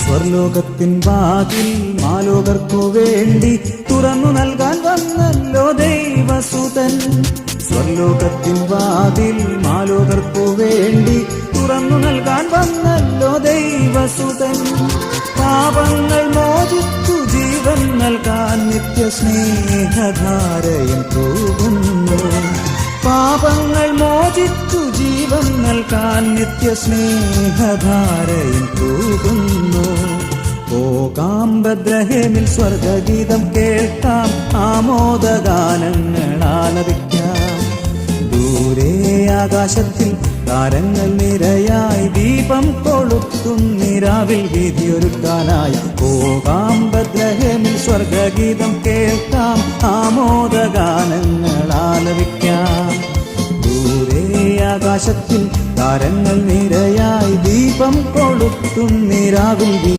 സ്വർലോകത്തിൻ വാതിൽ മാലോകർക്കു വേണ്ടി തുറന്നു നൽകാൻ വന്നല്ലോ ദൈവസുതൻ. സ്വർലോകത്തിൻ വാതിൽ മാലോകർക്കു വേണ്ടി തുറന്നു നൽകാൻ വന്നല്ലോ ദൈവസുതൻ. പാപങ്ങൾ മോചിച്ചു ജീവൻ നൽകാൻ നിത്യസ്നേഹധാരയും തൂകുന്നു. പാപങ്ങൾ മോചിച്ചു ജീവൻ നൽകാൻ നിത്യസ്നേഹധാരയും തൂകുന്നു. പോകാം ബദ്ലഹേമിൽ സ്വർഗഗീതം കേൾക്കാം, ആമോദഗാനങ്ങൾ ആലപിക്കാം. ദൂരെ ആകാശത്തിൽ താരങ്ങൾ നിരയായി ദീപം കൊളുത്തും നിരാവിൽ വീതിയൊരുക്കാനായി. പോകാം ബദ്ലഹേമിൽ സ്വർഗഗീതം കേൾക്കാം, ആമോദഗാനങ്ങൾ ആലപിക്കാം. ദൂരെ ആകാശത്തിൽ താരങ്ങൾ നിരയായി ദീപം കൊളുത്തും നിരാവിൽ